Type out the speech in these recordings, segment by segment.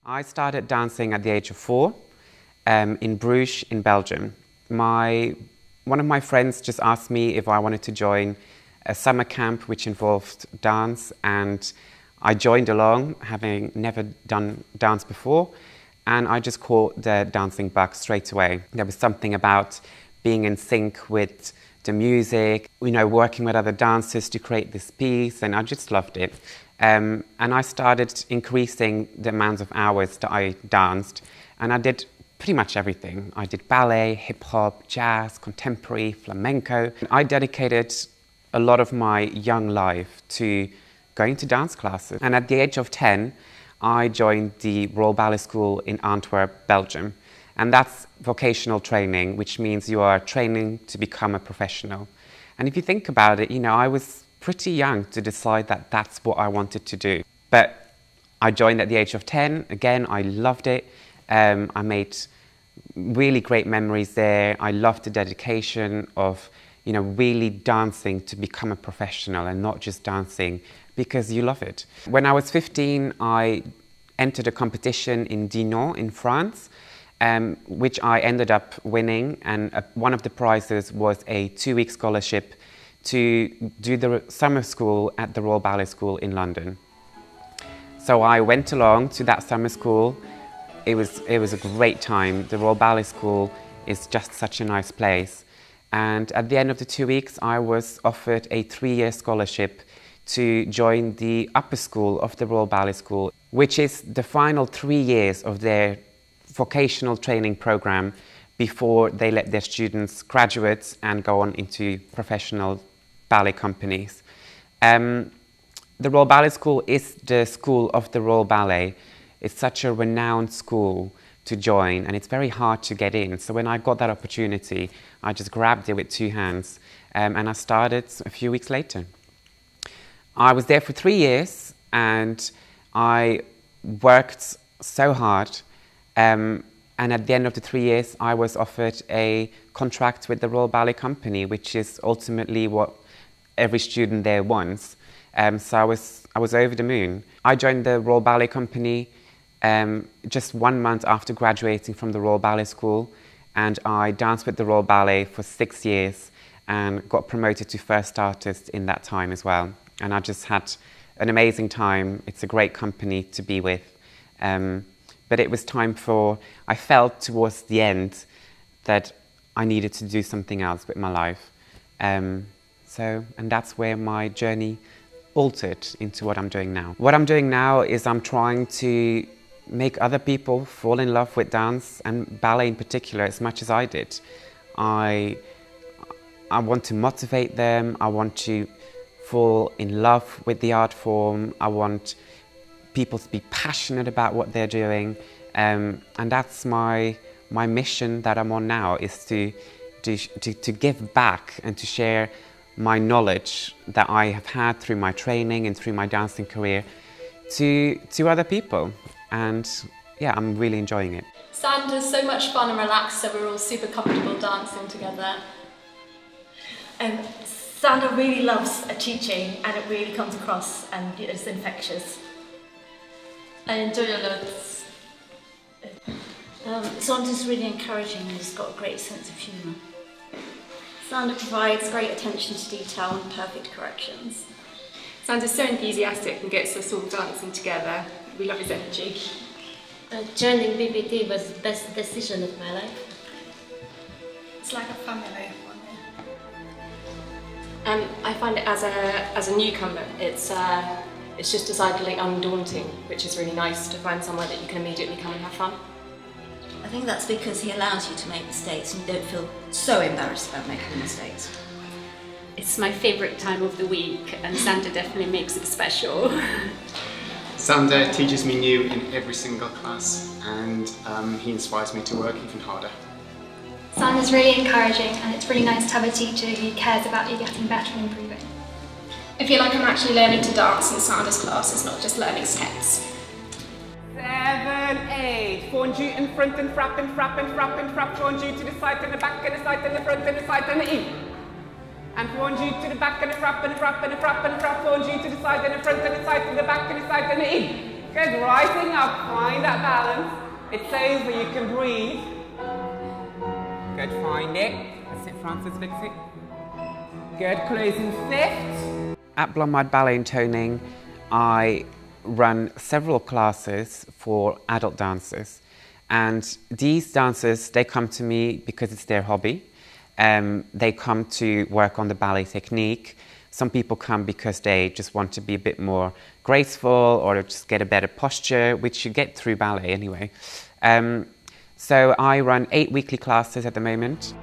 I started dancing at the age of 4 in Bruges in Belgium. One of my friends just asked me if I wanted to join a summer camp which involved dance, and I joined along, having never done dance before, and I just caught the dancing bug straight away. There was something about being in sync with the music, working with other dancers to create this piece, and I just loved it. And I started increasing the amount of hours that I danced, and I did pretty much everything. I did ballet, hip-hop, jazz, contemporary, flamenco. I dedicated a lot of my young life to going to dance classes. And at the age of 10, I joined the Royal Ballet School in Antwerp, Belgium. And that's vocational training, which means you are training to become a professional. And if you think about it, I was pretty young to decide that that's what I wanted to do. But I joined at the age of 10. Again, I loved it. I made really great memories there. I loved the dedication of, really dancing to become a professional and not just dancing because you love it. When I was 15, I entered a competition in Dinan in France, which I ended up winning, and one of the prizes was a 2-week scholarship to do the summer school at the Royal Ballet School in London. So I went along to that summer school. It was a great time. The Royal Ballet School is just such a nice place. And at the end of the 2 weeks, I was offered a 3-year scholarship to join the upper school of the Royal Ballet School, which is the final 3 years of their vocational training program before they let their students graduate and go on into professional ballet companies. The Royal Ballet School is the school of the Royal Ballet. It's such a renowned school to join, and it's very hard to get in. So when I got that opportunity, I just grabbed it with 2 hands, and I started a few weeks later. I was there for 3 years, and I worked so hard. And at the end of the 3 years, I was offered a contract with the Royal Ballet Company, which is ultimately what every student there wants. So I was over the moon. I joined the Royal Ballet Company just 1 month after graduating from the Royal Ballet School, and I danced with the Royal Ballet for 6 years and got promoted to first artist in that time as well. And I just had an amazing time. It's a great company to be with. But it was time I felt towards the end that I needed to do something else with my life. And that's where my journey altered into what I'm doing now. What I'm doing now is I'm trying to make other people fall in love with dance and ballet in particular as much as I did. I want to motivate them. I want to fall in love with the art form. I want people to be passionate about what they're doing. And that's my mission that I'm on now, is to give back and to share my knowledge that I have had through my training and through my dancing career to other people. And yeah, I'm really enjoying it. Sander's so much fun and relaxed, so we're all super comfortable dancing together. Sander really loves teaching, and it really comes across, and it's infectious. I enjoy a lot. Sander's really encouraging, and he's got a great sense of humour. Sander provides great attention to detail and perfect corrections. Sander's so enthusiastic and gets us all dancing together. We love his energy. Joining BBD was the best decision of my life. It's like a family one here. I find it as a newcomer, it's just decidedly undaunting, which is really nice to find somewhere that you can immediately come and have fun. I think that's because he allows you to make mistakes, and you don't feel so embarrassed about making mistakes. It's my favourite time of the week, and Sander definitely makes it special. Sander teaches me new in every single class, and he inspires me to work even harder. Sander's really encouraging, and it's really nice to have a teacher who cares about you getting better and improving. I feel like I'm actually learning to dance in Sander's classes, not just learning steps. 7, 8. Fondu in front and frap and frap and frap and frap. Fondu to the side and the back and the side and the front and the side and the in. And fondu to the back and the frap and the frap and the frap and the frap. Fondu to the side and the front and the side to the back and the side and the in. Good, rising up, find that balance. It's over, you can breathe. Good, find it. That's it, Francis, fix it. Good, closing fifth. At Blommaert Ballet and Toning, I run several classes for adult dancers. And these dancers, they come to me because it's their hobby. They come to work on the ballet technique. Some people come because they just want to be a bit more graceful or just get a better posture, which you get through ballet anyway. So I run 8 weekly classes at the moment.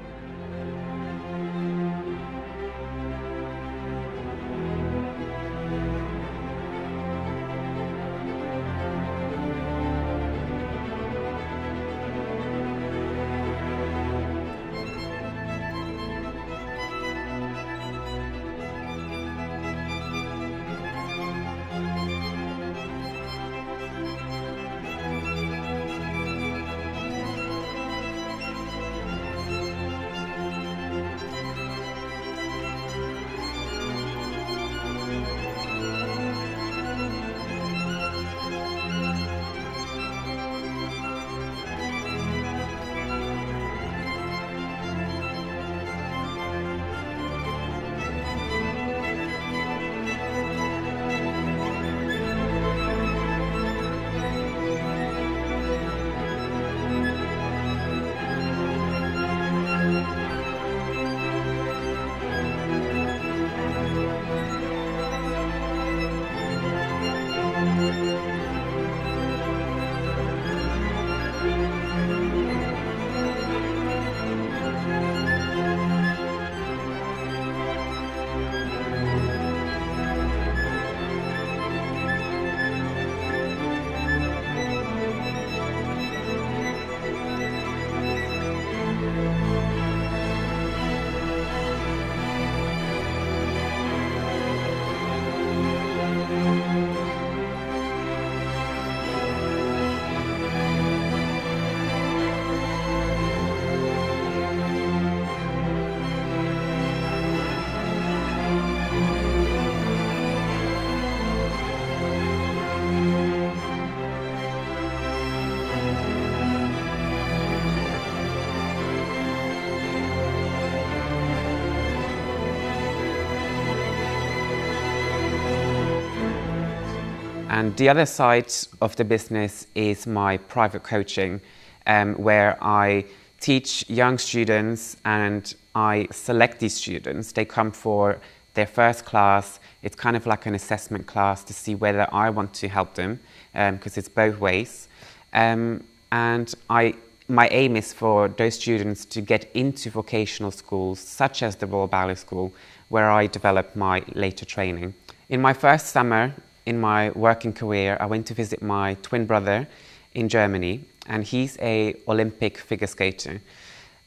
And the other side of the business is my private coaching, where I teach young students and I select these students. They come for their first class. It's kind of like an assessment class to see whether I want to help them, because it's both ways. And my aim is for those students to get into vocational schools, such as the Royal Ballet School, where I develop my later training. In my first summer in my working career, I went to visit my twin brother in Germany, and he's an Olympic figure skater.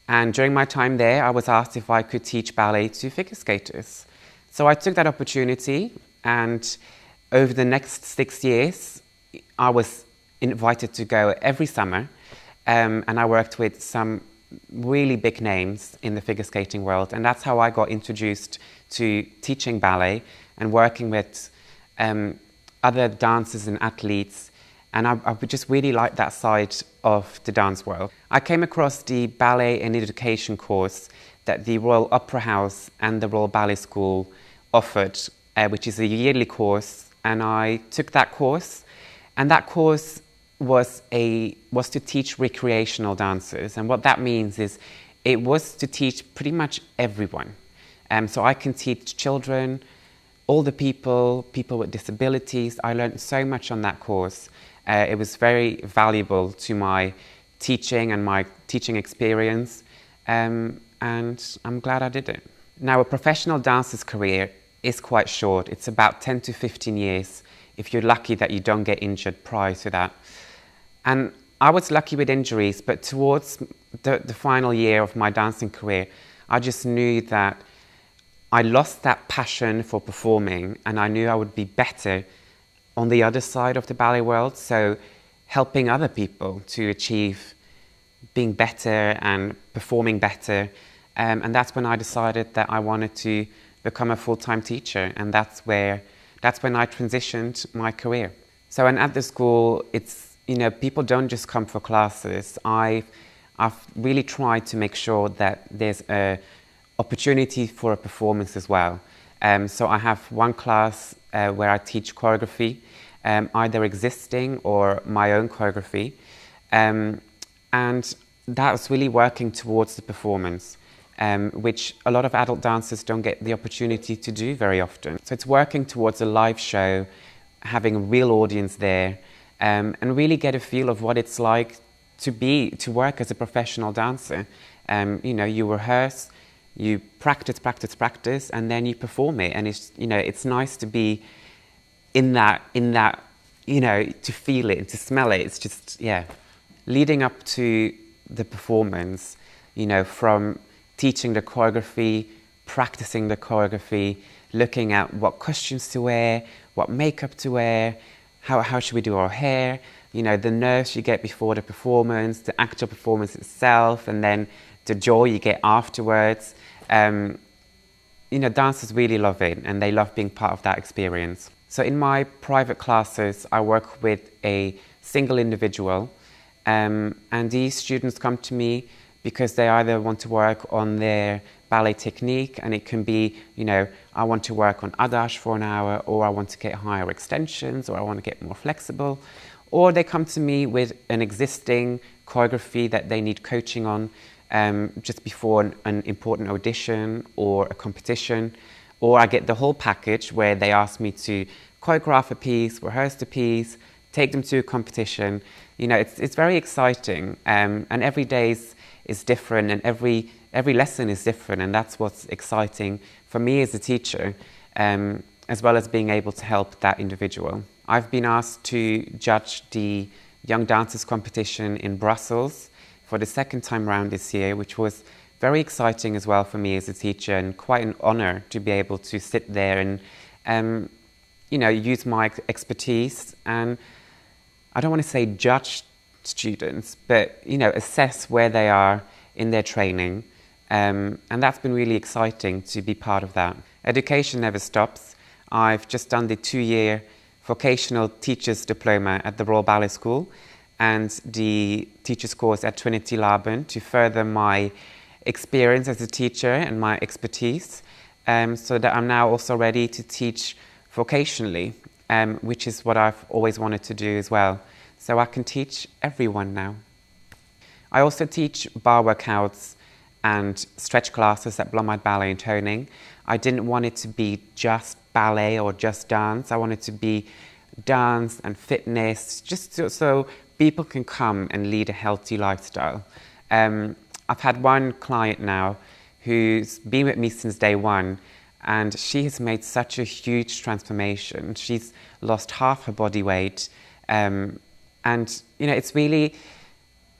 And during my time there, I was asked if I could teach ballet to figure skaters. So I took that opportunity, and over the next 6 years, I was invited to go every summer, and I worked with some really big names in the figure skating world, and that's how I got introduced to teaching ballet and working with other dancers and athletes, and I just really liked that side of the dance world. I came across the Ballet and Education course that the Royal Opera House and the Royal Ballet School offered, which is a yearly course, and I took that course, and that course was to teach recreational dancers, and what that means is it was to teach pretty much everyone. So I can teach children, older people, people with disabilities. I learned so much on that course. It was very valuable to my teaching and my teaching experience, and I'm glad I did it. Now, a professional dancer's career is quite short. It's about 10 to 15 years, if you're lucky that you don't get injured prior to that. And I was lucky with injuries, but towards the final year of my dancing career, I just knew that I lost that passion for performing, and I knew I would be better on the other side of the ballet world, so helping other people to achieve being better and performing better. And that's when I decided that I wanted to become a full-time teacher, and that's when I transitioned my career. So, and at the school, it's, you know, people don't just come for classes. I've really tried to make sure that there's an opportunity for a performance as well. So I have one class where I teach choreography, either existing or my own choreography. And that's really working towards the performance, which a lot of adult dancers don't get the opportunity to do very often. So it's working towards a live show, having a real audience there, and really get a feel of what it's like to work as a professional dancer. You know, you rehearse, you practice, and then you perform it. And it's, you know, it's nice to be in that, you know, to feel it and to smell it. It's just, yeah. Leading up to the performance, you know, from teaching the choreography, practicing the choreography, looking at what costumes to wear, what makeup to wear, how should we do our hair, you know, the nerves you get before the performance, the actual performance itself, and then the joy you get afterwards. You know, dancers really love it, and they love being part of that experience. So in my private classes, I work with a single individual, and these students come to me because they either want to work on their ballet technique, and it can be, you know, I want to work on adage for an hour, or I want to get higher extensions, or I want to get more flexible. Or they come to me with an existing choreography that they need coaching on just before an important audition or a competition. Or I get the whole package where they ask me to choreograph a piece, rehearse the piece, take them to a competition. You know, it's very exciting, and every day is different, and every lesson is different, and that's what's exciting for me as a teacher, as well as being able to help that individual. I've been asked to judge the Young Dancers competition in Brussels for the second time around this year, which was very exciting as well for me as a teacher, and quite an honor to be able to sit there and you know, use my expertise and, I don't want to say judge students, but, you know, assess where they are in their training. And that's been really exciting to be part of that. Education never stops. I've just done the 2-year vocational teacher's diploma at the Royal Ballet School and the teacher's course at Trinity Laban to further my experience as a teacher and my expertise, so that I'm now also ready to teach vocationally, which is what I've always wanted to do as well. So I can teach everyone now. I also teach bar workouts and stretch classes at Blommaert Ballet and Toning. I didn't want it to be just ballet or just dance. I wanted to be dance and fitness, just so people can come and lead a healthy lifestyle. I've had one client now who's been with me since day one, and she has made such a huge transformation. She's lost half her body weight. And, you know, it's really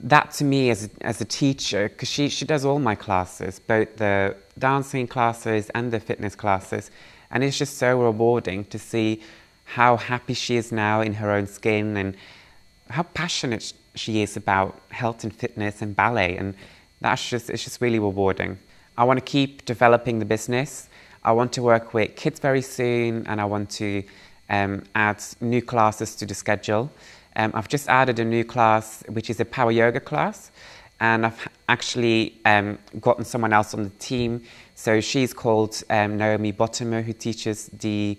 that to me as a teacher, because she does all my classes, both the dancing classes and the fitness classes. And it's just so rewarding to see how happy she is now in her own skin and how passionate she is about health and fitness and ballet. And it's just really rewarding. I want to keep developing the business. I want to work with kids very soon, and I want to add new classes to the schedule. I've just added a new class, which is a power yoga class, and I've actually gotten someone else on the team. So she's called Naomi Bottomer, who teaches the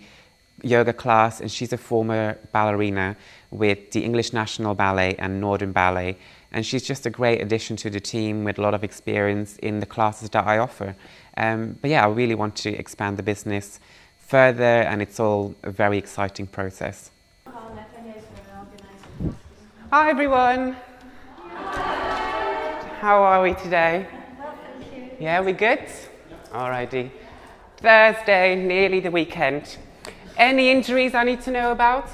yoga class, and she's a former ballerina with the English National Ballet and Northern Ballet. And she's just a great addition to the team with a lot of experience in the classes that I offer. But yeah, I really want to expand the business further, and it's all a very exciting process. Hi everyone! How are we today? Yeah, we good? Alrighty. Thursday, nearly the weekend. Any injuries I need to know about?